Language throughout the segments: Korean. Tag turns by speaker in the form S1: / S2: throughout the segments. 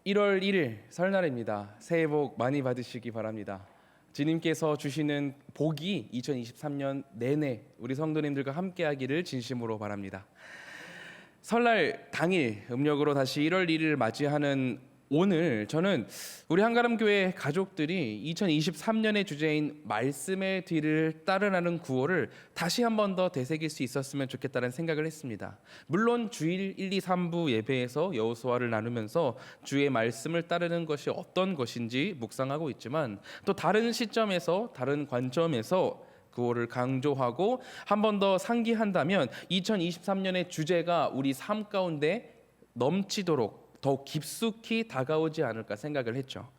S1: 1월 1일 설날입니다. 새해 복 많이 받으시기 바랍니다. 주님께서 주시는 복이 2023년 내내 우리 성도님들과 함께하기를 진심으로 바랍니다. 설날 당일 음력으로 다시 1월 1일을 맞이하는 오늘, 저는 우리 한가람교회 가족들이 2023년의 주제인 말씀의 뒤를 따르라는 구호를 다시 한 번 더 되새길 수 있었으면 좋겠다는 생각을 했습니다. 물론 주일 1, 2, 3부 예배에서 여호수아를 나누면서 주의 말씀을 따르는 것이 어떤 것인지 묵상하고 있지만, 또 다른 시점에서 다른 관점에서 구호를 강조하고 한 번 더 상기한다면 2023년의 주제가 우리 삶 가운데 넘치도록 더 깊숙이 다가오지 않을까 생각을 했죠.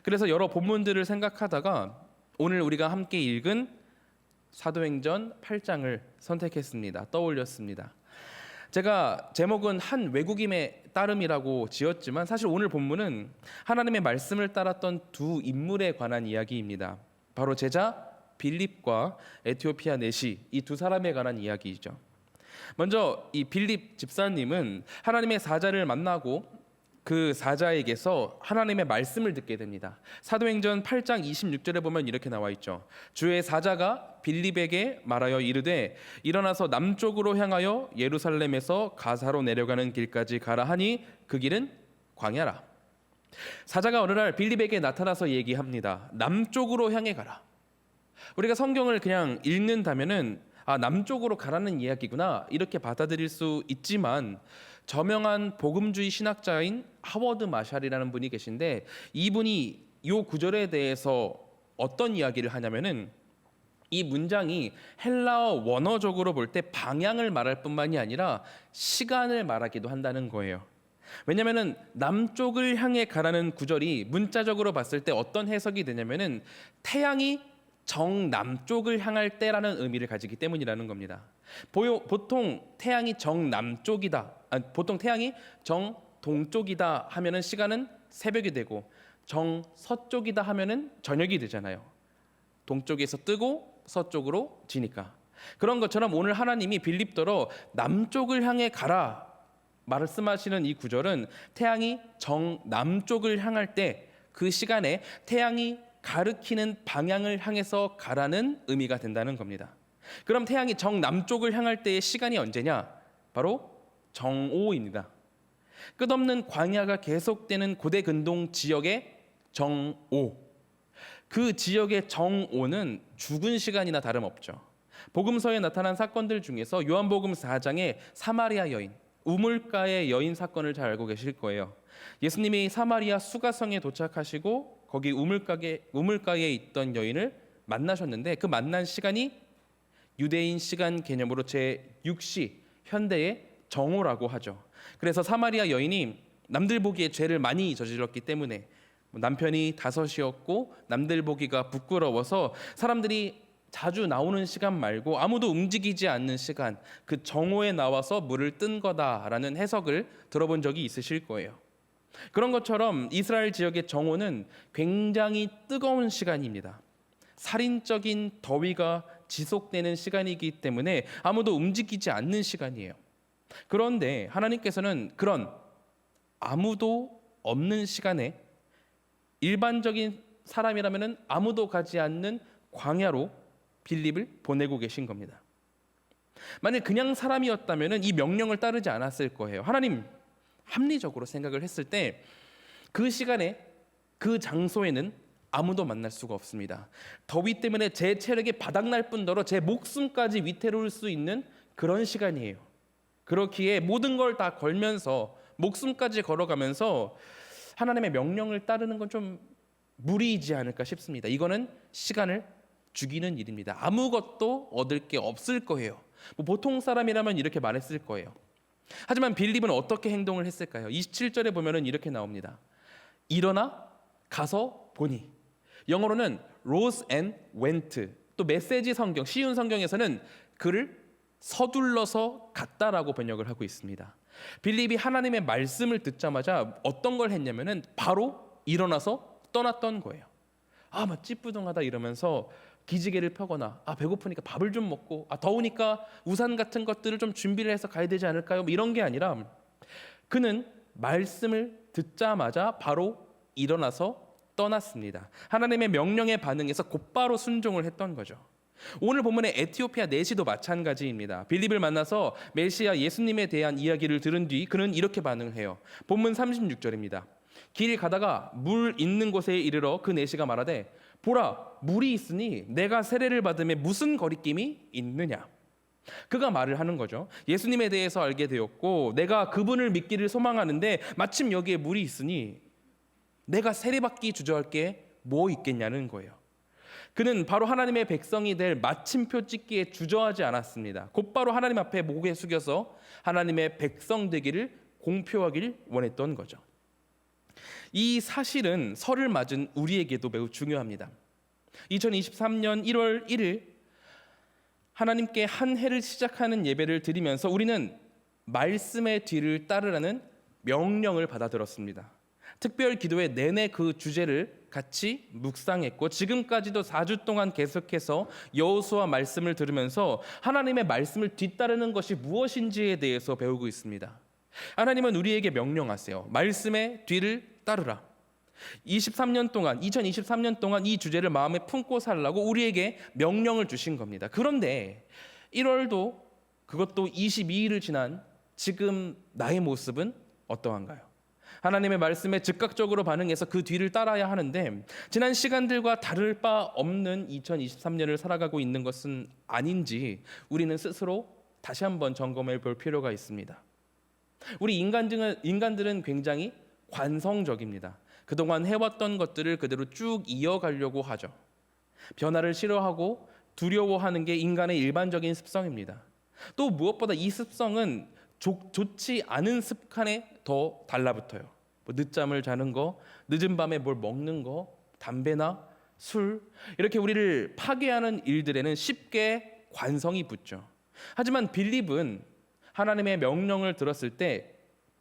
S1: 그래서 여러 본문들을 생각하다가 오늘 우리가 함께 읽은 사도행전 8장을 선택했습니다. 떠올렸습니다. 제가 제목은 한 외국인의 따름이라고 지었지만 사실 오늘 본문은 하나님의 말씀을 따랐던 두 인물에 관한 이야기입니다. 바로 제자 빌립과 에티오피아 내시, 이 두 사람에 관한 이야기이죠. 먼저 이 빌립 집사님은 하나님의 사자를 만나고 그 사자에게서 하나님의 말씀을 듣게 됩니다. 사도행전 8장 26절에 보면 이렇게 나와 있죠. 주의 사자가 빌립에게 말하여 이르되 일어나서 남쪽으로 향하여 예루살렘에서 가사로 내려가는 길까지 가라 하니 그 길은 광야라. 사자가 어느 날 빌립에게 나타나서 얘기합니다. 남쪽으로 향해 가라. 우리가 성경을 그냥 읽는다면은 남쪽으로 가라는 이야기구나 이렇게 받아들일 수 있지만, 저명한 복음주의 신학자인 하워드 마샬이라는 분이 계신데, 이분이 이 구절에 대해서 어떤 이야기를 하냐면은 이 문장이 헬라어 원어적으로 볼 때 방향을 말할 뿐만이 아니라 시간을 말하기도 한다는 거예요. 왜냐면은 남쪽을 향해 가라는 구절이 문자적으로 봤을 때 어떤 해석이 되냐면은 태양이 정남쪽을 향할 때라는 의미를 가지기 때문이라는 겁니다. 보통 태양이 정남쪽이다, 보통 태양이 정동쪽이다 하면은 시간은 새벽이 되고, 정서쪽이다 하면은 저녁이 되잖아요. 동쪽에서 뜨고 서쪽으로 지니까. 그런 것처럼 오늘 하나님이 빌립더러 남쪽을 향해 가라 말씀하시는 이 구절은 태양이 정남쪽을 향할 때 그 시간에 태양이 가리키는 방향을 향해서 가라는 의미가 된다는 겁니다. 그럼 태양이 정남쪽을 향할 때의 시간이 언제냐? 바로 정오입니다. 끝없는 광야가 계속되는 고대 근동 지역의 정오. 그 지역의 정오는 죽은 시간이나 다름없죠. 복음서에 나타난 사건들 중에서 요한복음 4장의 사마리아 여인, 우물가의 여인 사건을 잘 알고 계실 거예요. 예수님이 사마리아 수가성에 도착하시고 거기 우물가에 있던 여인을 만나셨는데, 그 만난 시간이 유대인 시간 개념으로 제6시, 현대의 정오라고 하죠. 그래서 사마리아 여인이 남들 보기에 죄를 많이 저질렀기 때문에, 남편이 5이었고 남들 보기가 부끄러워서 사람들이 자주 나오는 시간 말고 아무도 움직이지 않는 시간, 그 정오에 나와서 물을 뜬 거다라는 해석을 들어본 적이 있으실 거예요. 그런 것처럼 이스라엘 지역의 정오는 굉장히 뜨거운 시간입니다. 살인적인 더위가 지속되는 시간이기 때문에 아무도 움직이지 않는 시간이에요. 그런데 하나님께서는 그런 아무도 없는 시간에 일반적인 사람이라면 아무도 가지 않는 광야로 빌립을 보내고 계신 겁니다. 만약 그냥 사람이었다면 이 명령을 따르지 않았을 거예요. 하나님, 합리적으로 생각을 했을 때 그 시간에 그 장소에는 아무도 만날 수가 없습니다. 더위 때문에 제 체력이 바닥날 뿐더러 제 목숨까지 위태로울 수 있는 그런 시간이에요. 그렇기에 모든 걸 다 걸면서, 목숨까지 걸어가면서 하나님의 명령을 따르는 건 좀 무리이지 않을까 싶습니다. 이거는 시간을 죽이는 일입니다. 아무것도 얻을 게 없을 거예요. 보통 사람이라면 이렇게 말했을 거예요. 하지만 빌립은 어떻게 행동을 했을까요? 27절에 보면은 이렇게 나옵니다. 일어나 가서 보니. 영어로는 rose and went. 또 메시지 성경, 쉬운 성경에서는 그를 서둘러서 갔다라고 번역을 하고 있습니다. 빌립이 하나님의 말씀을 듣자마자 어떤 걸 했냐면은 바로 일어나서 떠났던 거예요. 막 찌뿌둥하다 이러면서 기지개를 펴거나, 배고프니까 밥을 좀 먹고, 더우니까 우산 같은 것들을 좀 준비를 해서 가야 되지 않을까요? 이런 게 아니라 그는 말씀을 듣자마자 바로 일어나서 떠났습니다. 하나님의 명령에 반응해서 곧바로 순종을 했던 거죠. 오늘 본문의 에티오피아 내시도 마찬가지입니다. 빌립을 만나서 메시아 예수님에 대한 이야기를 들은 뒤 그는 이렇게 반응을 해요. 본문 36절입니다. 길 가다가 물 있는 곳에 이르러 그 내시가 말하되 보라 물이 있으니 내가 세례를 받음에 무슨 거리낌이 있느냐. 그가 말을 하는 거죠. 예수님에 대해서 알게 되었고 내가 그분을 믿기를 소망하는데 마침 여기에 물이 있으니 내가 세례받기 주저할 게 뭐 있겠냐는 거예요. 그는 바로 하나님의 백성이 될 마침표 찍기에 주저하지 않았습니다. 곧바로 하나님 앞에 목에 숙여서 하나님의 백성 되기를 공표하길 원했던 거죠. 이 사실은 설을 맞은 우리에게도 매우 중요합니다. 2023년 1월 1일 하나님께 한 해를 시작하는 예배를 드리면서 우리는 말씀의 뒤를 따르라는 명령을 받아들었습니다. 특별 기도회 내내 그 주제를 같이 묵상했고 지금까지도 4주 동안 계속해서 여호수아 말씀을 들으면서 하나님의 말씀을 뒤따르는 것이 무엇인지에 대해서 배우고 있습니다. 하나님은 우리에게 명령하세요. 말씀의 뒤를 따르라. 2023년 동안 이 주제를 마음에 품고 살라고 우리에게 명령을 주신 겁니다. 그런데 1월도 그것도 22일을 지난 지금 나의 모습은 어떠한가요? 하나님의 말씀에 즉각적으로 반응해서 그 뒤를 따라야 하는데 지난 시간들과 다를 바 없는 2023년을 살아가고 있는 것은 아닌지 우리는 스스로 다시 한번 점검해 볼 필요가 있습니다. 우리 인간들은 굉장히 관성적입니다. 그동안 해왔던 것들을 그대로 쭉 이어가려고 하죠. 변화를 싫어하고 두려워하는 게 인간의 일반적인 습성입니다. 또 무엇보다 이 습성은 좋지 않은 습관에 더 달라붙어요. 뭐 늦잠을 자는 거, 늦은 밤에 뭘 먹는 거, 담배나 술 이렇게 우리를 파괴하는 일들에는 쉽게 관성이 붙죠. 하지만 빌립은 하나님의 명령을 들었을 때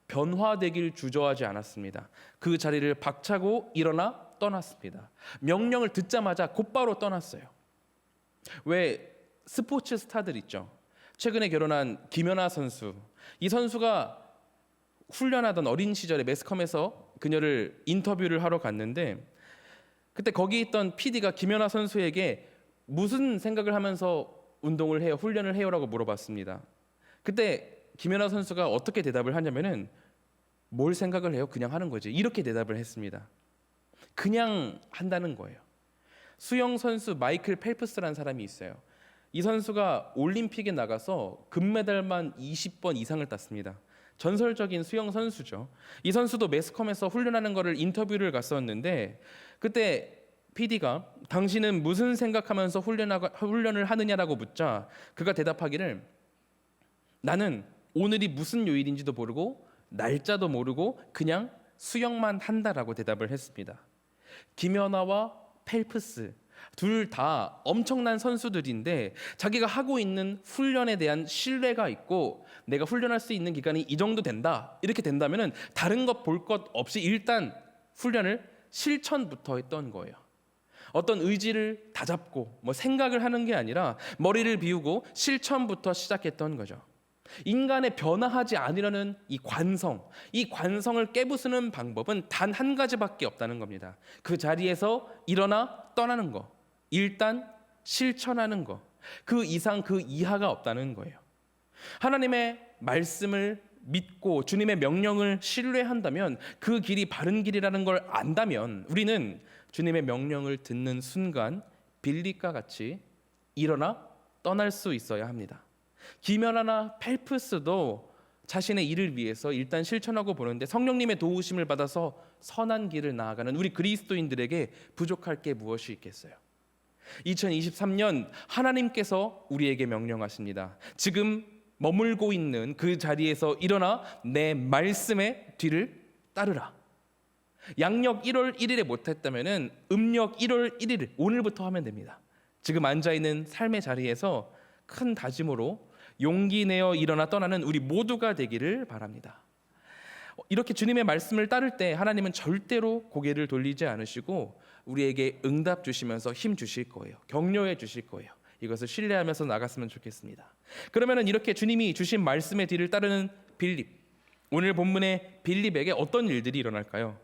S1: 변화되길 주저하지 않았습니다. 그 자리를 박차고 일어나 떠났습니다. 명령을 듣자마자 곧바로 떠났어요. 왜 스포츠 스타들 있죠. 최근에 결혼한 김연아 선수. 이 선수가 훈련하던 어린 시절에 매스컴에서 그녀를 인터뷰를 하러 갔는데 그때 거기 있던 PD가 김연아 선수에게 무슨 생각을 하면서 운동을 해요, 훈련을 해요라고 물어봤습니다. 그때 김연아 선수가 어떻게 대답을 하냐면은 뭘 생각을 해요? 그냥 하는 거지. 이렇게 대답을 했습니다. 그냥 한다는 거예요. 수영 선수 마이클 펠프스라는 사람이 있어요. 이 선수가 올림픽에 나가서 금메달만 20번 이상을 땄습니다. 전설적인 수영 선수죠. 이 선수도 매스컴에서 훈련하는 거를 인터뷰를 갔었는데 그때 PD가 당신은 무슨 생각하면서 훈련을 하느냐라고 묻자 그가 대답하기를 나는 오늘이 무슨 요일인지도 모르고 날짜도 모르고 그냥 수영만 한다라고 대답을 했습니다. 김연아와 펠프스 둘 다 엄청난 선수들인데 자기가 하고 있는 훈련에 대한 신뢰가 있고 내가 훈련할 수 있는 기간이 이 정도 된다. 이렇게 된다면은 다른 것 볼 것 없이 일단 훈련을 실천부터 했던 거예요. 어떤 의지를 다잡고 뭐 생각을 하는 게 아니라 머리를 비우고 실천부터 시작했던 거죠. 인간의 변화하지 않으려는 이 관성을 깨부수는 방법은 단 한 가지밖에 없다는 겁니다. 그 자리에서 일어나 떠나는 거, 일단 실천하는 거, 그 이상 그 이하가 없다는 거예요. 하나님의 말씀을 믿고 주님의 명령을 신뢰한다면 그 길이 바른 길이라는 걸 안다면 우리는 주님의 명령을 듣는 순간 빌립과 같이 일어나 떠날 수 있어야 합니다. 김연아나 펠프스도 자신의 일을 위해서 일단 실천하고 보는데 성령님의 도우심을 받아서 선한 길을 나아가는 우리 그리스도인들에게 부족할 게 무엇이 있겠어요? 2023년 하나님께서 우리에게 명령하십니다. 지금 머물고 있는 그 자리에서 일어나 내 말씀의 뒤를 따르라. 양력 1월 1일에 못했다면 음력 1월 1일 오늘부터 하면 됩니다. 지금 앉아있는 삶의 자리에서 큰 다짐으로 용기 내어 일어나 떠나는 우리 모두가 되기를 바랍니다. 이렇게 주님의 말씀을 따를 때 하나님은 절대로 고개를 돌리지 않으시고 우리에게 응답 주시면서 힘 주실 거예요. 격려해 주실 거예요. 이것을 신뢰하면서 나갔으면 좋겠습니다. 그러면 이렇게 주님이 주신 말씀의 뒤를 따르는 빌립, 오늘 본문의 빌립에게 어떤 일들이 일어날까요?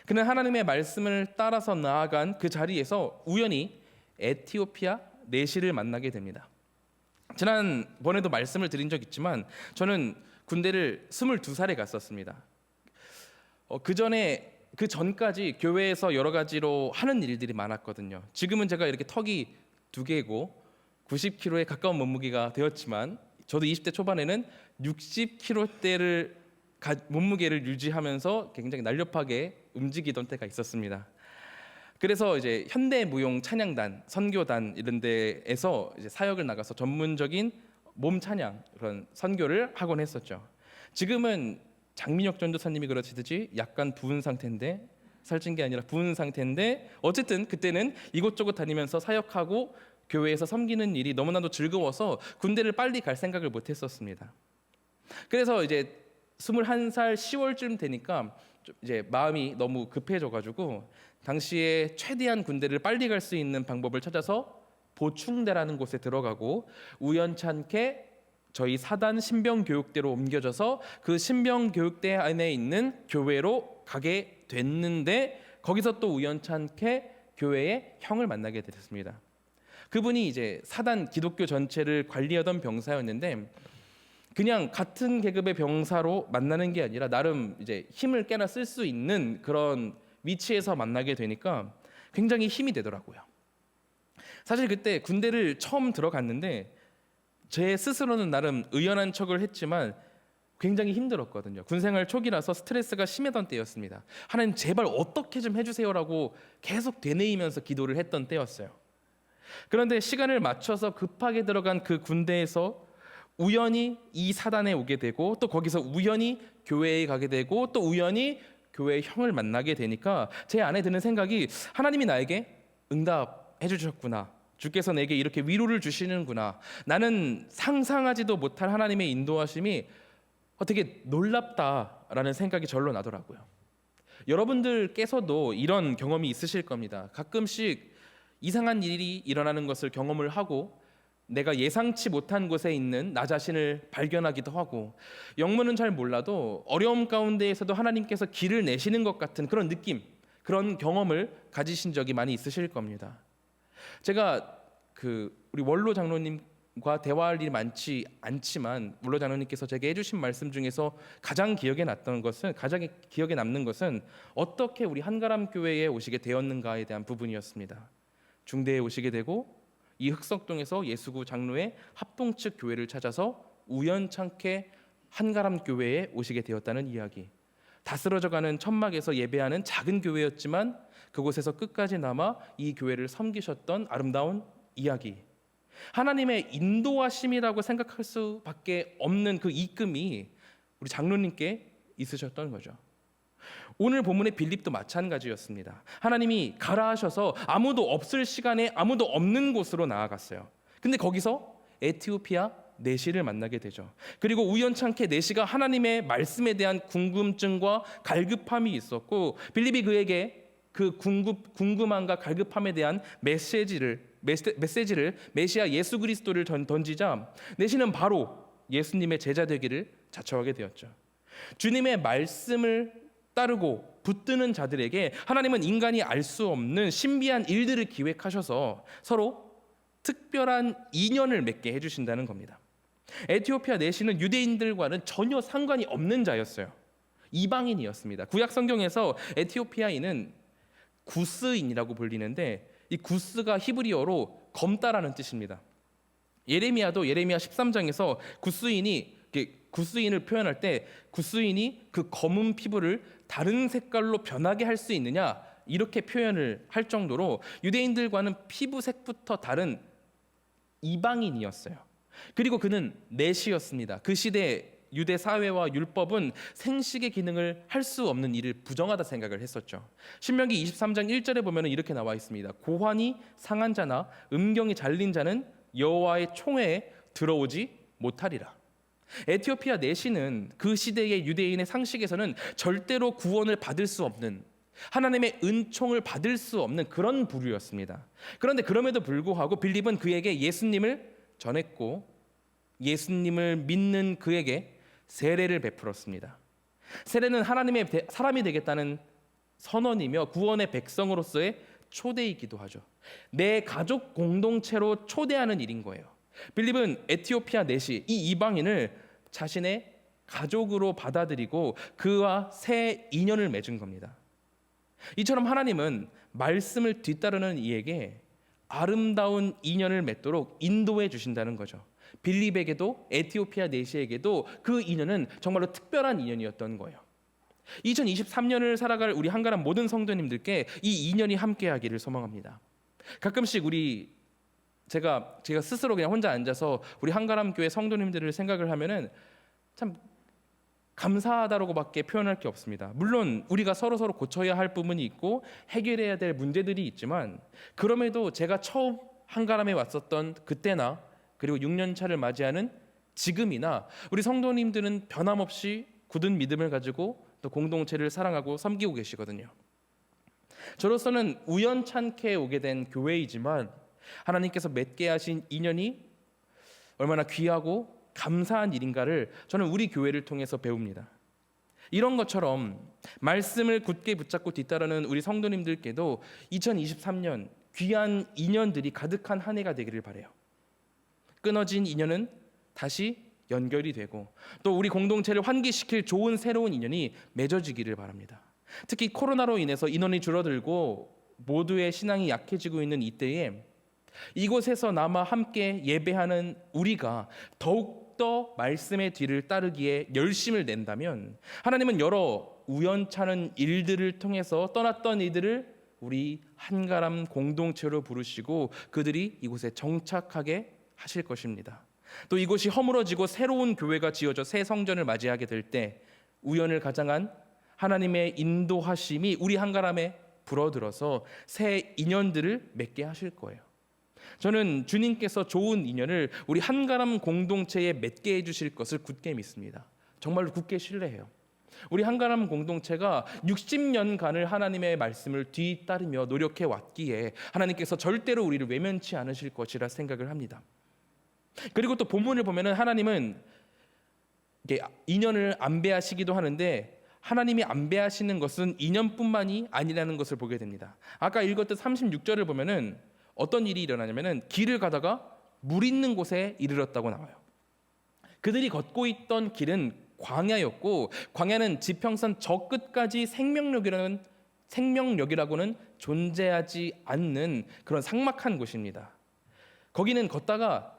S1: 그는 하나님의 말씀을 따라서 나아간 그 자리에서 우연히 에티오피아 내시를 만나게 됩니다. 지난번에도 말씀을 드린 적 있지만 저는 군대를 22살에 갔었습니다. 그 전까지 교회에서 여러 가지로 하는 일들이 많았거든요. 지금은 제가 이렇게 턱이 2개고 90kg에 가까운 몸무게가 되었지만 저도 20대 초반에는 60kg대를 몸무게를 유지하면서 굉장히 날렵하게 움직이던 때가 있었습니다. 그래서 이제 현대무용 찬양단, 선교단 이런 데에서 이제 사역을 나가서 전문적인 몸 찬양 그런 선교를 하곤 했었죠. 지금은 장민혁 전도사님이 그러시듯이 약간 부은 상태인데, 살찐 게 아니라 부은 상태인데, 어쨌든 그때는 이곳저곳 다니면서 사역하고 교회에서 섬기는 일이 너무나도 즐거워서 군대를 빨리 갈 생각을 못 했었습니다. 그래서 이제 21살 10월쯤 되니까 이제 마음이 너무 급해져가지고 당시에 최대한 군대를 빨리 갈 수 있는 방법을 찾아서 보충대라는 곳에 들어가고 우연찮게 저희 사단 신병교육대로 옮겨져서 그 신병교육대 안에 있는 교회로 가게 됐는데, 거기서 또 우연찮게 교회의 형을 만나게 됐습니다. 그분이 이제 사단 기독교 전체를 관리하던 병사였는데, 그냥 같은 계급의 병사로 만나는 게 아니라 나름 이제 힘을 꽤나 쓸 수 있는 그런 위치에서 만나게 되니까 굉장히 힘이 되더라고요. 사실 그때 군대를 처음 들어갔는데 제 스스로는 나름 의연한 척을 했지만 굉장히 힘들었거든요. 군생활 초기라서 스트레스가 심했던 때였습니다. 하나님 제발 어떻게 좀 해주세요라고 계속 되뇌이면서 기도를 했던 때였어요. 그런데 시간을 맞춰서 급하게 들어간 그 군대에서 우연히 이 사단에 오게 되고, 또 거기서 우연히 교회에 가게 되고, 또 우연히 교회의 형을 만나게 되니까 제 안에 드는 생각이, 하나님이 나에게 응답해 주셨구나, 주께서 내게 이렇게 위로를 주시는구나, 나는 상상하지도 못할 하나님의 인도하심이 되게 놀랍다라는 생각이 절로 나더라고요. 여러분들께서도 이런 경험이 있으실 겁니다. 가끔씩 이상한 일이 일어나는 것을 경험을 하고 내가 예상치 못한 곳에 있는 나 자신을 발견하기도 하고, 영문은 잘 몰라도 어려움 가운데에서도 하나님께서 길을 내시는 것 같은 그런 느낌, 그런 경험을 가지신 적이 많이 있으실 겁니다. 제가 우리 원로 장로님과 대화할 일이 많지 않지만 원로 장로님께서 제게 해주신 말씀 중에서 가장 기억에 남는 것은 어떻게 우리 한가람 교회에 오시게 되었는가에 대한 부분이었습니다. 중대에 오시게 되고 이 흑석동에서 예수구 장로의 합동 측 교회를 찾아서 우연찮게 한가람 교회에 오시게 되었다는 이야기. 다스러져가는 천막에서 예배하는 작은 교회였지만 그곳에서 끝까지 남아 이 교회를 섬기셨던 아름다운 이야기. 하나님의 인도하심이라고 생각할 수밖에 없는 그 이끔이 우리 장로님께 있으셨던 거죠. 오늘 본문의 빌립도 마찬가지였습니다. 하나님이 가라 하셔서 아무도 없을 시간에 아무도 없는 곳으로 나아갔어요. 근데 거기서 에티오피아 내시를 만나게 되죠. 그리고 우연찮게 내시가 하나님의 말씀에 대한 궁금증과 갈급함이 있었고, 빌립이 그에게 그 궁금함과 갈급함에 대한 메시지를 메시아 예수 그리스도를 던지자 내시는 바로 예수님의 제자 되기를 자처하게 되었죠. 주님의 말씀을 따르고 붙드는 자들에게 하나님은 인간이 알 수 없는 신비한 일들을 기획하셔서 서로 특별한 인연을 맺게 해주신다는 겁니다. 에티오피아 내시는 유대인들과는 전혀 상관이 없는 자였어요. 이방인이었습니다. 구약 성경에서 에티오피아인은 구스인이라고 불리는데, 이 구스가 히브리어로 검다라는 뜻입니다. 예레미야도 예레미야 13장에서 구스인을 표현할 때 구스인이 그 검은 피부를 다른 색깔로 변하게 할 수 있느냐, 이렇게 표현을 할 정도로 유대인들과는 피부색부터 다른 이방인이었어요. 그리고 그는 내시였습니다. 그 시대 유대 사회와 율법은 생식의 기능을 할 수 없는 일을 부정하다 생각을 했었죠. 신명기 23장 1절에 보면 이렇게 나와 있습니다. 고환이 상한 자나 음경이 잘린 자는 여호와의 총회에 들어오지 못하리라. 에티오피아 내시는 그 시대의 유대인의 상식에서는 절대로 구원을 받을 수 없는, 하나님의 은총을 받을 수 없는 그런 부류였습니다. 그런데 그럼에도 불구하고 빌립은 그에게 예수님을 전했고 예수님을 믿는 그에게 세례를 베풀었습니다. 세례는 하나님의 사람이 되겠다는 선언이며 구원의 백성으로서의 초대이기도 하죠. 내 가족 공동체로 초대하는 일인 거예요. 빌립은 에티오피아 내시 이 이방인을 자신의 가족으로 받아들이고 그와 새 인연을 맺은 겁니다. 이처럼 하나님은 말씀을 뒤따르는 이에게 아름다운 인연을 맺도록 인도해 주신다는 거죠. 빌립에게도 에티오피아 내시에게도 그 인연은 정말로 특별한 인연이었던 거예요. 2023년을 살아갈 우리 한가람 모든 성도님들께 이 인연이 함께하기를 소망합니다. 가끔씩 제가 스스로 그냥 혼자 앉아서 우리 한가람 교회 성도님들을 생각을 하면은 참 감사하다라고밖에 표현할 게 없습니다. 물론 우리가 서로 고쳐야 할 부분이 있고 해결해야 될 문제들이 있지만 그럼에도 제가 처음 한가람에 왔었던 그때나 그리고 6년 차를 맞이하는 지금이나 우리 성도님들은 변함없이 굳은 믿음을 가지고 또 공동체를 사랑하고 섬기고 계시거든요. 저로서는 우연찮게 오게 된 교회이지만 하나님께서 맺게 하신 인연이 얼마나 귀하고 감사한 일인가를 저는 우리 교회를 통해서 배웁니다. 이런 것처럼 말씀을 굳게 붙잡고 뒤따르는 우리 성도님들께도 2023년 귀한 인연들이 가득한 한 해가 되기를 바라요. 끊어진 인연은 다시 연결이 되고 또 우리 공동체를 환기시킬 좋은 새로운 인연이 맺어지기를 바랍니다. 특히 코로나로 인해서 인원이 줄어들고 모두의 신앙이 약해지고 있는 이때에 이곳에서 남아 함께 예배하는 우리가 더욱더 말씀의 뒤를 따르기에 열심을 낸다면 하나님은 여러 우연찮은 일들을 통해서 떠났던 이들을 우리 한가람 공동체로 부르시고 그들이 이곳에 정착하게 하실 것입니다. 또 이곳이 허물어지고 새로운 교회가 지어져 새 성전을 맞이하게 될 때 우연을 가장한 하나님의 인도하심이 우리 한가람에 불어들어서 새 인연들을 맺게 하실 거예요. 저는 주님께서 좋은 인연을 우리 한가람 공동체에 맺게 해주실 것을 굳게 믿습니다. 정말로 굳게 신뢰해요. 우리 한가람 공동체가 60년간을 하나님의 말씀을 뒤따르며 노력해 왔기에 하나님께서 절대로 우리를 외면치 않으실 것이라 생각을 합니다. 그리고 또 본문을 보면은 하나님은 인연을 안배하시기도 하는데 하나님이 안배하시는 것은 인연뿐만이 아니라는 것을 보게 됩니다. 아까 읽었던 36절을 보면은 어떤 일이 일어나냐면은 길을 가다가 물 있는 곳에 이르렀다고 나와요. 그들이 걷고 있던 길은 광야였고 광야는 지평선 저 끝까지 생명력이라고는 존재하지 않는 그런 삭막한 곳입니다. 거기는 걷다가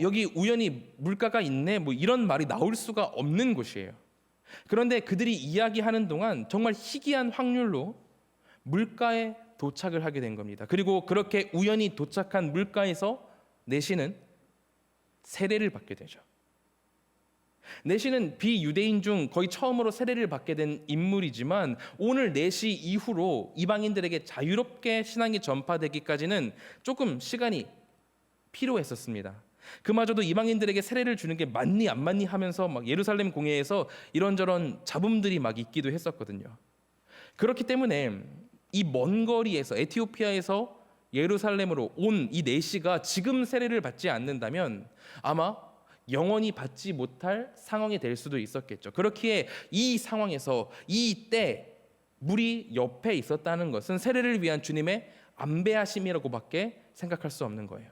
S1: 여기 우연히 물가가 있네 뭐 이런 말이 나올 수가 없는 곳이에요. 그런데 그들이 이야기하는 동안 정말 희귀한 확률로 물가에 도착을 하게 된 겁니다. 그리고 그렇게 우연히 도착한 물가에서 내시는 세례를 받게 되죠. 내시는 비유대인 중 거의 처음으로 세례를 받게 된 인물이지만 오늘 내시 이후로 이방인들에게 자유롭게 신앙이 전파되기까지는 조금 시간이 필요했었습니다. 그마저도 이방인들에게 세례를 주는 게 맞니 안 맞니 하면서 막 예루살렘 공회에서 이런저런 잡음들이 막 있기도 했었거든요. 그렇기 때문에 이 먼 거리에서 에티오피아에서 예루살렘으로 온 이 내시가 지금 세례를 받지 않는다면 아마 영원히 받지 못할 상황이 될 수도 있었겠죠. 그렇기에 이 상황에서 이때 물이 옆에 있었다는 것은 세례를 위한 주님의 안배하심이라고밖에 생각할 수 없는 거예요.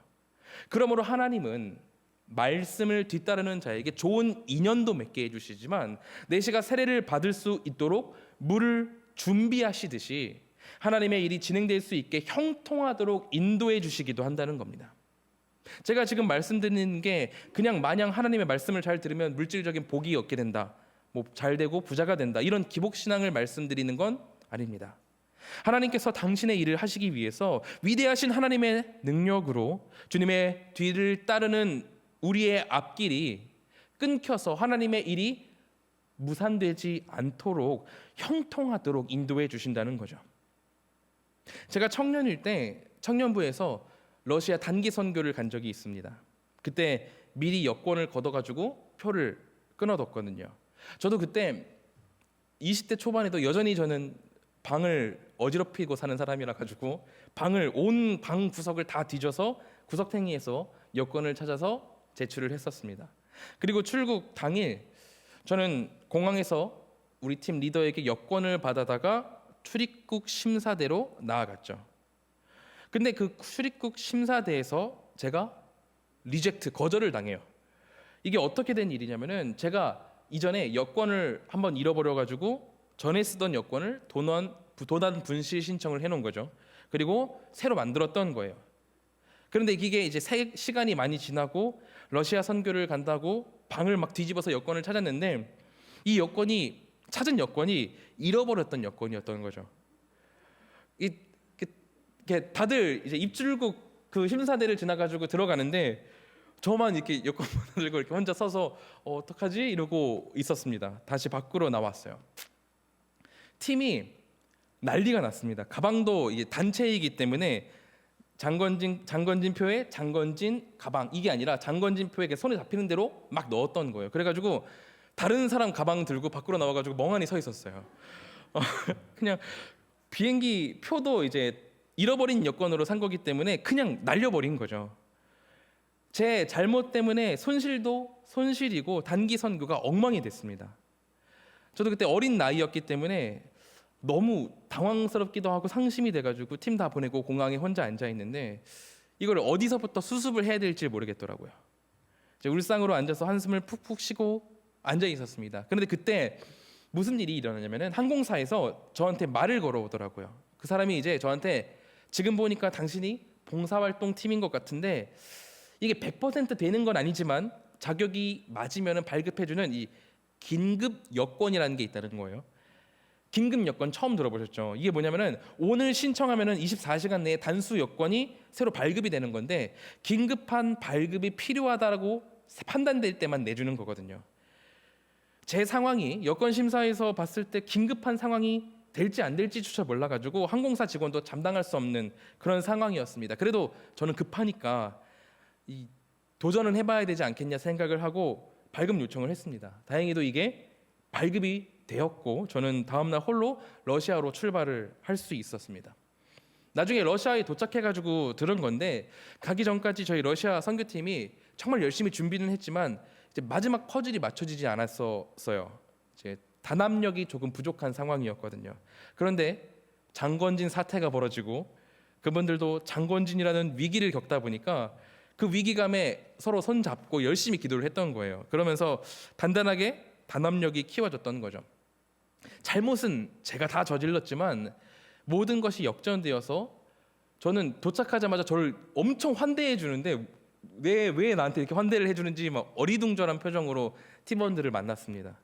S1: 그러므로 하나님은 말씀을 뒤따르는 자에게 좋은 인연도 맺게 해주시지만 내시가 세례를 받을 수 있도록 물을 준비하시듯이 하나님의 일이 진행될 수 있게 형통하도록 인도해 주시기도 한다는 겁니다. 제가 지금 말씀드리는 게 그냥 마냥 하나님의 말씀을 잘 들으면 물질적인 복이 얻게 된다, 뭐 잘 되고 부자가 된다 이런 기복신앙을 말씀드리는 건 아닙니다. 하나님께서 당신의 일을 하시기 위해서 위대하신 하나님의 능력으로 주님의 뒤를 따르는 우리의 앞길이 끊겨서 하나님의 일이 무산되지 않도록 형통하도록 인도해 주신다는 거죠. 제가 청년일 때 청년부에서 러시아 단기 선교를 간 적이 있습니다. 그때 미리 여권을 걷어가지고 표를 끊어뒀거든요. 저도 그때 20대 초반에도 여전히 저는 방을 어지럽히고 사는 사람이라 가지고 온 방 구석을 다 뒤져서 구석탱이에서 여권을 찾아서 제출을 했었습니다. 그리고 출국 당일 저는 공항에서 우리 팀 리더에게 여권을 받아다가 출입국 심사대로 나아갔죠. 근데 그 출입국 심사대에서 제가 거절을 당해요. 이게 어떻게 된 일이냐면은 제가 이전에 여권을 한번 잃어버려가지고 전에 쓰던 여권을 도난 분실 신청을 해놓은 거죠. 그리고 새로 만들었던 거예요. 그런데 이게 이제 시간이 많이 지나고 러시아 선교를 간다고 방을 막 뒤집어서 여권을 찾았는데 이 찾은 여권이 잃어버렸던 여권이었던 거죠. 다들 이제 입출국 그 심사대를 지나가지고 들어가는데 저만 이렇게 여권만 들고 이렇게 혼자 서서 어떡하지 이러고 있었습니다. 다시 밖으로 나왔어요. 팀이 난리가 났습니다. 가방도 이게 단체이기 때문에 장건진표에 장건진 가방 이게 아니라 장건진표에게 손에 잡히는 대로 막 넣었던 거예요. 그래가지고 다른 사람 가방 들고 밖으로 나와가지고 멍하니 서 있었어요. 그냥 비행기 표도 이제 잃어버린 여권으로 산 거기 때문에 그냥 날려버린 거죠. 제 잘못 때문에 손실도 손실이고 단기 선교가 엉망이 됐습니다. 저도 그때 어린 나이였기 때문에 너무 당황스럽기도 하고 상심이 돼가지고 팀 다 보내고 공항에 혼자 앉아 있는데 이걸 어디서부터 수습을 해야 될지 모르겠더라고요. 이제 울상으로 앉아서 한숨을 푹푹 쉬고 앉아 있었습니다. 그런데 그때 무슨 일이 일어나냐면은 항공사에서 저한테 말을 걸어오더라고요. 그 사람이 이제 저한테 지금 보니까 당신이 봉사활동 팀인 것 같은데 이게 100% 되는 건 아니지만 자격이 맞으면 발급해주는 이 긴급 여권이라는 게 있다는 거예요. 긴급 여권 처음 들어보셨죠? 이게 뭐냐면은 오늘 신청하면은 24시간 내에 단수 여권이 새로 발급이 되는 건데 긴급한 발급이 필요하다고 판단될 때만 내주는 거거든요. 제 상황이 여권 심사에서 봤을 때 긴급한 상황이 될지 안 될지조차 몰라가지고 항공사 직원도 감당할 수 없는 그런 상황이었습니다. 그래도 저는 급하니까 도전은 해봐야 되지 않겠냐 생각을 하고 발급 요청을 했습니다. 다행히도 이게 발급이 되었고 저는 다음날 홀로 러시아로 출발을 할 수 있었습니다. 나중에 러시아에 도착해가지고 들은 건데 가기 전까지 저희 러시아 선교팀이 정말 열심히 준비는 했지만 이제 마지막 퍼즐이 맞춰지지 않았었어요. 이제 단합력이 조금 부족한 상황이었거든요. 그런데 장건진 사태가 벌어지고 그분들도 장건진이라는 위기를 겪다 보니까 그 위기감에 서로 손잡고 열심히 기도를 했던 거예요. 그러면서 단단하게 단합력이 키워졌던 거죠. 잘못은 제가 다 저질렀지만 모든 것이 역전되어서 저는 도착하자마자 저를 엄청 환대해 주는데 왜 나한테 이렇게 환대를 해주는지 막 어리둥절한 표정으로 팀원들을 만났습니다.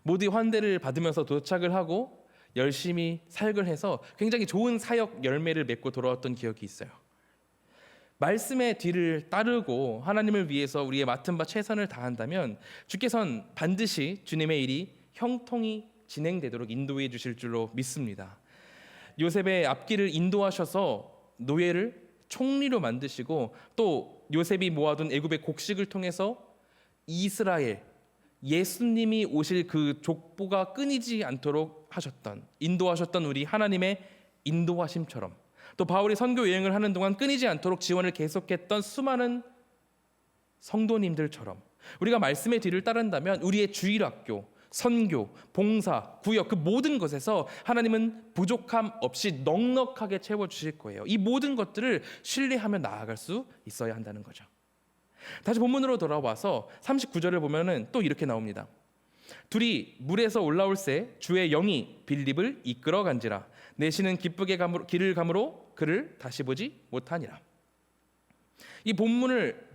S1: 모두 환대를 받으면서 도착을 하고 열심히 살걸 해서 굉장히 좋은 사역 열매를 맺고 돌아왔던 기억이 있어요. 말씀의 뒤를 따르고 하나님을 위해서 우리의 맡은 바 최선을 다한다면 주께서는 반드시 주님의 일이 형통히 진행되도록 인도해 주실 줄로 믿습니다. 요셉의 앞길을 인도하셔서 노예를 총리로 만드시고 또 요셉이 모아둔 애굽의 곡식을 통해서 이스라엘 예수님이 오실 그 족보가 끊이지 않도록 인도하셨던 우리 하나님의 인도하심처럼 또 바울이 선교 여행을 하는 동안 끊이지 않도록 지원을 계속했던 수많은 성도님들처럼 우리가 말씀의 뒤를 따른다면 우리의 주일학교, 선교, 봉사, 구역 그 모든 것에서 하나님은 부족함 없이 넉넉하게 채워주실 거예요. 이 모든 것들을 신뢰하며 나아갈 수 있어야 한다는 거죠. 다시 본문으로 돌아와서 39절을 보면은 또 이렇게 나옵니다. 둘이 물에서 올라올새 주의 영이 빌립을 이끌어 간지라 내시는 기쁘게 길을 감으로 그를 다시 보지 못하니라. 이 본문을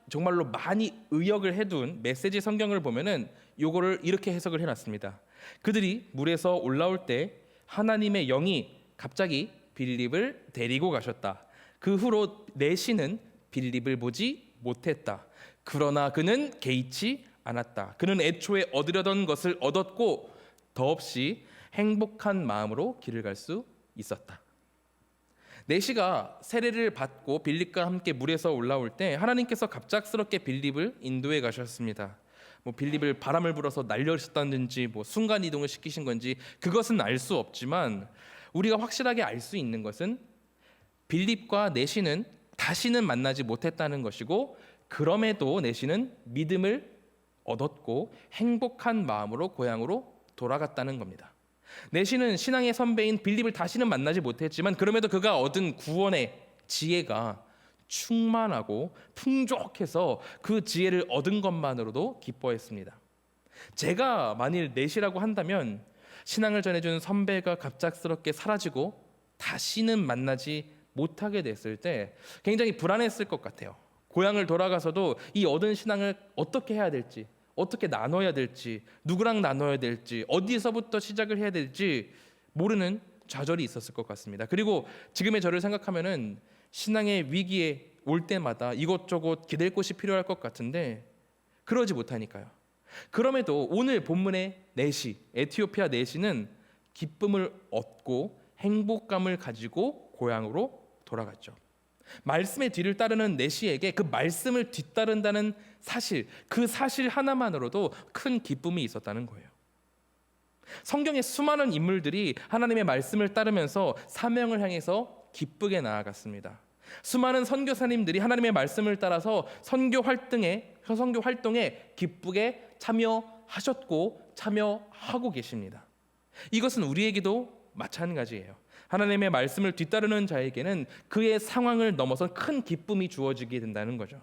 S1: 정말로 많이 의역을 해둔 메시지 성경을 보면은 요거를 이렇게 해석을 해놨습니다. 그들이 물에서 올라올 때 하나님의 영이 갑자기 빌립을 데리고 가셨다. 그 후로 내시는 빌립을 보지 못했다. 그러나 그는 개의치 않았다. 그는 애초에 얻으려던 것을 얻었고 더없이 행복한 마음으로 길을 갈 수 있었다. 내시가 세례를 받고 빌립과 함께 물에서 올라올 때 하나님께서 갑작스럽게 빌립을 인도해 가셨습니다. 빌립을 바람을 불어서 날려셨다든지 순간 이동을 시키신 건지 그것은 알 수 없지만 우리가 확실하게 알 수 있는 것은 빌립과 내시는 다시는 만나지 못했다는 것이고 그럼에도 내시는 믿음을 얻었고 행복한 마음으로 고향으로
S2: 돌아갔다는 겁니다. 내시는 신앙의 선배인 빌립을 다시는 만나지 못했지만 그럼에도 그가 얻은 구원의 지혜가 충만하고 풍족해서 그 지혜를 얻은 것만으로도 기뻐했습니다. 제가 만일 내시라고 한다면 신앙을 전해준 선배가 갑작스럽게 사라지고 다시는 만나지 못하게 됐을 때 굉장히 불안했을 것 같아요. 고향을 돌아가서도 이 얻은 신앙을 어떻게 해야 될지, 어떻게 나눠야 될지, 누구랑 나눠야 될지, 어디서부터 시작을 해야 될지 모르는 좌절이 있었을 것 같습니다. 그리고 지금의 저를 생각하면은 신앙의 위기에 올 때마다 이것저것 기댈 곳이 필요할 것 같은데 그러지 못하니까요. 그럼에도 오늘 본문의 내시, 에티오피아 내시는 기쁨을 얻고 행복감을 가지고 고향으로 돌아갔죠. 말씀의 뒤를 따르는 내시에게 그 말씀을 뒤따른다는 사실, 그 사실 하나만으로도 큰 기쁨이 있었다는 거예요. 성경의 수많은 인물들이 하나님의 말씀을 따르면서 사명을 향해서 기쁘게 나아갔습니다. 수많은 선교사님들이 하나님의 말씀을 따라서 선교 활동에 기쁘게 참여하셨고 참여하고 계십니다. 이것은 우리에게도 마찬가지예요. 하나님의 말씀을 뒤따르는 자에게는 그의 상황을 넘어선 큰 기쁨이 주어지게 된다는 거죠.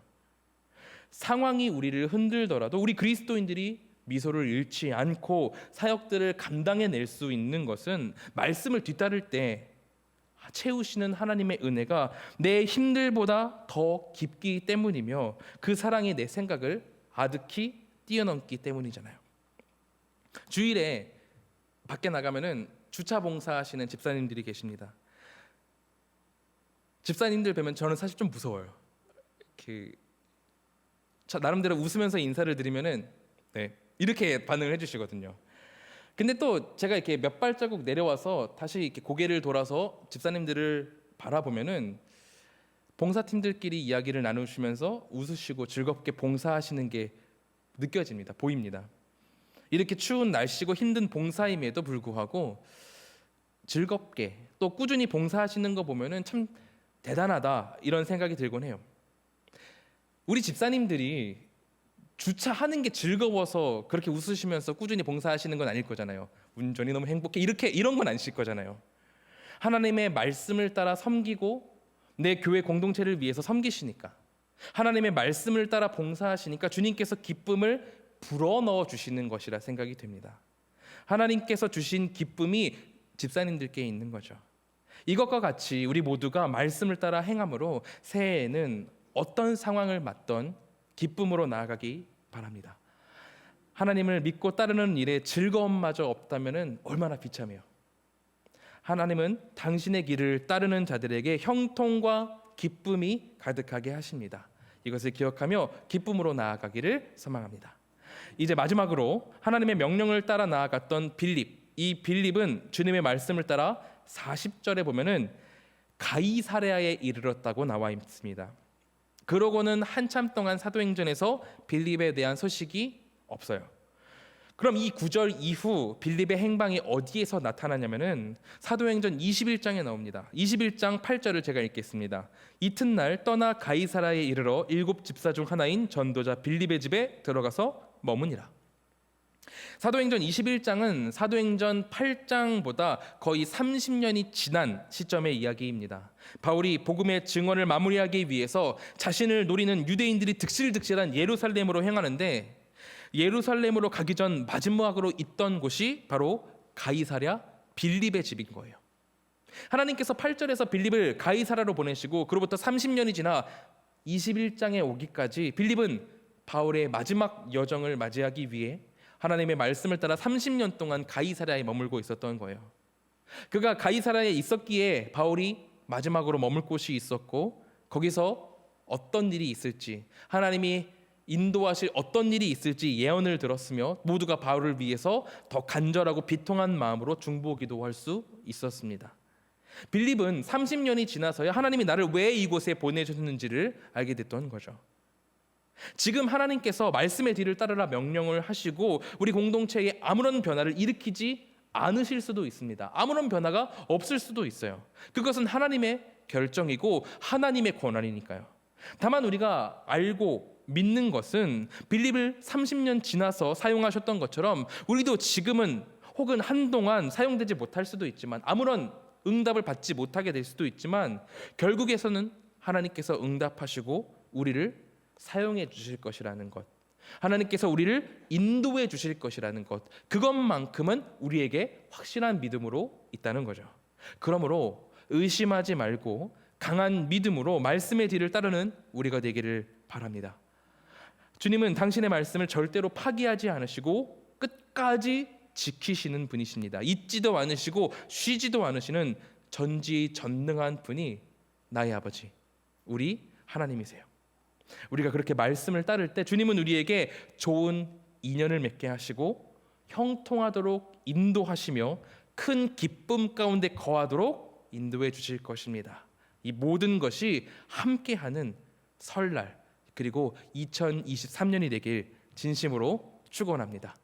S2: 상황이 우리를 흔들더라도 우리 그리스도인들이 미소를 잃지 않고 사역들을 감당해낼 수 있는 것은 말씀을 뒤따를 때 채우시는 하나님의 은혜가 내 힘들보다 더 깊기 때문이며 그 사랑이 내 생각을 아득히 뛰어넘기 때문이잖아요. 주일에 밖에 나가면은 주차 봉사하시는 집사님들이 계십니다. 집사님들 뵈면 저는 사실 좀 무서워요. 나름대로 웃으면서 인사를 드리면은 이렇게 반응을 해주시거든요. 근데 또 제가 이렇게 몇 발자국 내려와서 다시 이렇게 고개를 돌아서 집사님들을 바라보면은 봉사팀들끼리 이야기를 나누시면서 웃으시고 즐겁게 봉사하시는 게 느껴집니다. 보입니다. 이렇게 추운 날씨고 힘든 봉사임에도 불구하고 즐겁게 또 꾸준히 봉사하시는 거 보면은 참 대단하다 이런 생각이 들곤 해요. 우리 집사님들이 주차하는 게 즐거워서 그렇게 웃으시면서 꾸준히 봉사하시는 건 아닐 거잖아요. 운전이 너무 행복해 이런 건 아니실 거잖아요. 하나님의 말씀을 따라 섬기고 내 교회 공동체를 위해서 섬기시니까, 하나님의 말씀을 따라 봉사하시니까 주님께서 기쁨을 불어넣어 주시는 것이라 생각이 됩니다. 하나님께서 주신 기쁨이 집사님들께 있는 거죠. 이것과 같이 우리 모두가 말씀을 따라 행함으로 새해에는 어떤 상황을 맞던 기쁨으로 나아가기 바랍니다. 하나님을 믿고 따르는 일에 즐거움마저 없다면 얼마나 비참해요. 하나님은 당신의 길을 따르는 자들에게 형통과 기쁨이 가득하게 하십니다. 이것을 기억하며 기쁨으로 나아가기를 소망합니다. 이제 마지막으로 하나님의 명령을 따라 나아갔던 빌립, 이 빌립은 주님의 말씀을 따라 40절에 보면은 가이사랴에 이르렀다고 나와 있습니다. 그러고는 한참 동안 사도행전에서 빌립에 대한 소식이 없어요. 그럼 이 9절 이후 빌립의 행방이 어디에서 나타나냐면은 사도행전 21장에 나옵니다. 21장 8절을 제가 읽겠습니다. 이튿날 떠나 가이사랴에 이르러 7 집사 중 하나인 전도자 빌립의 집에 들어가서 머무니라. 사도행전 21장은 사도행전 8장보다 거의 30년이 지난 시점의 이야기입니다. 바울이 복음의 증언을 마무리하기 위해서 자신을 노리는 유대인들이 득실득실한 예루살렘으로 향하는데, 예루살렘으로 가기 전 마지막으로 있던 곳이 바로 가이사랴 빌립의 집인 거예요. 하나님께서 8절에서 빌립을 가이사랴로 보내시고 그로부터 30년이 지나 21장에 오기까지 빌립은 바울의 마지막 여정을 맞이하기 위해 하나님의 말씀을 따라 30년 동안 가이사랴에 머물고 있었던 거예요. 그가 가이사랴에 있었기에 바울이 마지막으로 머물 곳이 있었고, 거기서 어떤 일이 있을지, 하나님이 인도하실 어떤 일이 있을지 예언을 들었으며 모두가 바울을 위해서 더 간절하고 비통한 마음으로 중보기도할 수 있었습니다. 빌립은 30년이 지나서야 하나님이 나를 왜 이곳에 보내셨는지를 알게 됐던 거죠. 지금 하나님께서 말씀의 뒤를 따르라 명령을 하시고 우리 공동체에 아무런 변화를 일으키지 않으실 수도 있습니다. 아무런 변화가 없을 수도 있어요. 그것은 하나님의 결정이고 하나님의 권한이니까요. 다만 우리가 알고 믿는 것은 빌립을 30년 지나서 사용하셨던 것처럼 우리도 지금은 혹은 한동안 사용되지 못할 수도 있지만 아무런 응답을 받지 못하게 될 수도 있지만 결국에서는 하나님께서 응답하시고 우리를 사용해 주실 것이라는 것, 하나님께서 우리를 인도해 주실 것이라는 것, 그것만큼은 우리에게 확실한 믿음으로 있다는 거죠. 그러므로 의심하지 말고 강한 믿음으로 말씀의 뒤를 따르는 우리가 되기를 바랍니다. 주님은 당신의 말씀을 절대로 파기하지 않으시고 끝까지 지키시는 분이십니다. 잊지도 않으시고 쉬지도 않으시는 전지전능한 분이 나의 아버지, 우리 하나님이세요. 우리가 그렇게 말씀을 따를 때 주님은 우리에게 좋은 인연을 맺게 하시고 형통하도록 인도하시며 큰 기쁨 가운데 거하도록 인도해 주실 것입니다. 이 모든 것이 함께하는 설날 그리고 2023년이 되길 진심으로 축원합니다.